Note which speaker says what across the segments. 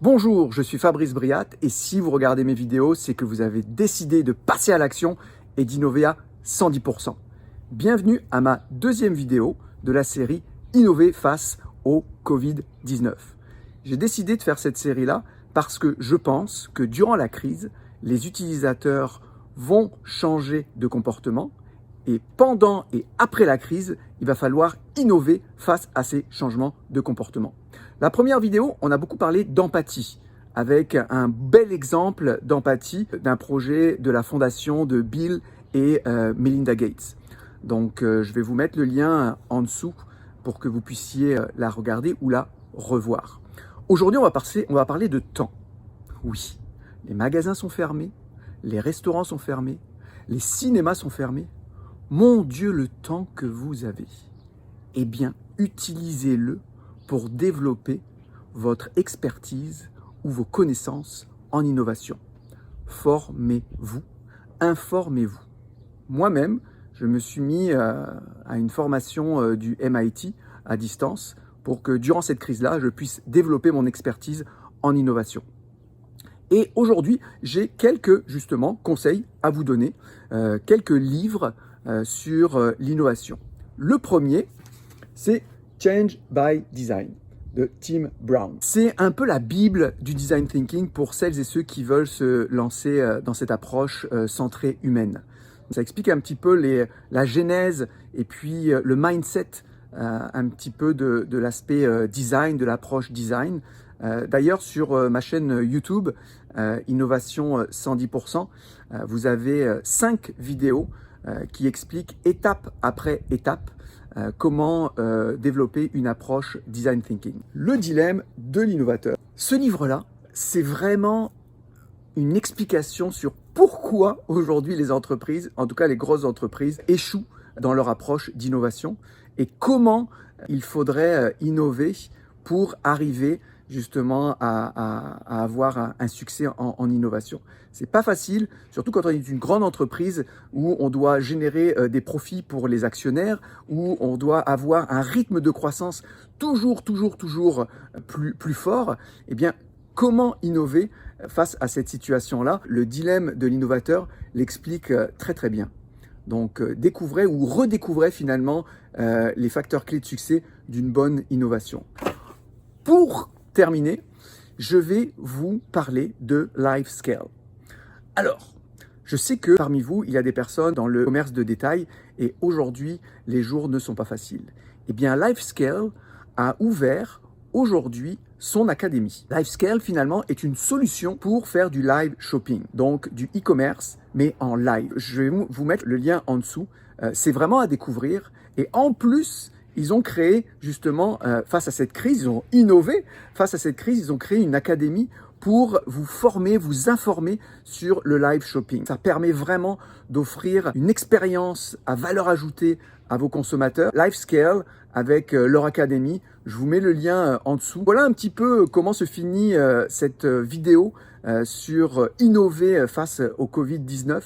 Speaker 1: Bonjour, je suis Fabrice Briat et si vous regardez mes vidéos, c'est que vous avez décidé de passer à l'action et d'innover à 110%. Bienvenue à ma deuxième vidéo de la série Innover face au Covid-19. J'ai décidé de faire cette série-là parce que je pense que durant la crise, les utilisateurs vont changer de comportement et pendant et après la crise, il va falloir innover face à ces changements de comportement. La première vidéo, on a beaucoup parlé d'empathie, avec un bel exemple d'empathie d'un projet de la fondation de Bill et Melinda Gates. Donc je vais vous mettre le lien en dessous pour que vous puissiez la regarder ou la revoir. Aujourd'hui, on va parler de temps. Oui, les magasins sont fermés, les restaurants sont fermés, les cinémas sont fermés. Mon Dieu, le temps que vous avez, eh bien, utilisez-le pour développer votre expertise ou vos connaissances en innovation. Formez-vous, informez-vous. Moi-même, je me suis mis à une formation du MIT à distance pour que durant cette crise-là, je puisse développer mon expertise en innovation. Et aujourd'hui, j'ai quelques justement conseils à vous donner, quelques livres sur l'innovation. Le premier, c'est Change by Design de Tim Brown. C'est un peu la bible du design thinking pour celles et ceux qui veulent se lancer dans cette approche centrée humaine. Ça explique un petit peu la genèse et puis le mindset un petit peu de l'aspect design, de l'approche design. D'ailleurs, sur ma chaîne YouTube, Innovation 110%, vous avez 5 vidéos qui expliquent étape après étape comment développer une approche design thinking. Le dilemme de l'innovateur. Ce livre-là, c'est vraiment une explication sur pourquoi aujourd'hui les entreprises, en tout cas les grosses entreprises, échouent dans leur approche d'innovation et comment il faudrait innover pour arriver justement à avoir un succès en innovation. C'est pas facile, surtout quand on est une grande entreprise où on doit générer des profits pour les actionnaires, où on doit avoir un rythme de croissance toujours plus fort. Eh bien, comment innover face à cette situation-là? Le dilemme de l'innovateur l'explique très bien. Donc, découvrez ou redécouvrez finalement les facteurs clés de succès d'une bonne innovation. Pour terminer, je vais vous parler de LiveScale. Alors, je sais que parmi vous, il y a des personnes dans le commerce de détail et aujourd'hui, les jours ne sont pas faciles. Eh bien, LiveScale a ouvert aujourd'hui son académie. LiveScale, finalement, est une solution pour faire du live shopping, donc du e-commerce, mais en live. Je vais vous mettre le lien en dessous. C'est vraiment à découvrir. Et en plus, ils ont créé justement, face à cette crise, ils ont innové. Face à cette crise, ils ont créé une académie pour vous former, vous informer sur le live shopping. Ça permet vraiment d'offrir une expérience à valeur ajoutée à vos consommateurs. LiveScale, avec leur académie, je vous mets le lien en dessous. Voilà un petit peu comment se finit cette vidéo sur innover face au Covid-19.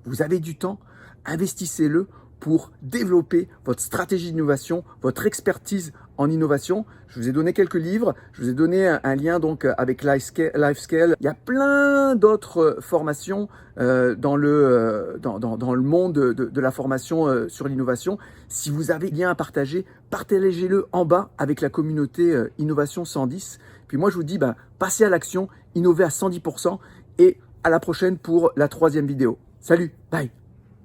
Speaker 1: Vous avez du temps, investissez-le pour développer votre stratégie d'innovation, votre expertise en innovation. Je vous ai donné quelques livres, je vous ai donné un lien donc avec LiveScale. Il y a plein d'autres formations dans le monde de la formation sur l'innovation. Si vous avez un lien à partager, partagez-le en bas avec la communauté Innovation 110. Puis moi je vous dis, passez à l'action, innovez à 110% et à la prochaine pour la 3e vidéo. Salut, bye.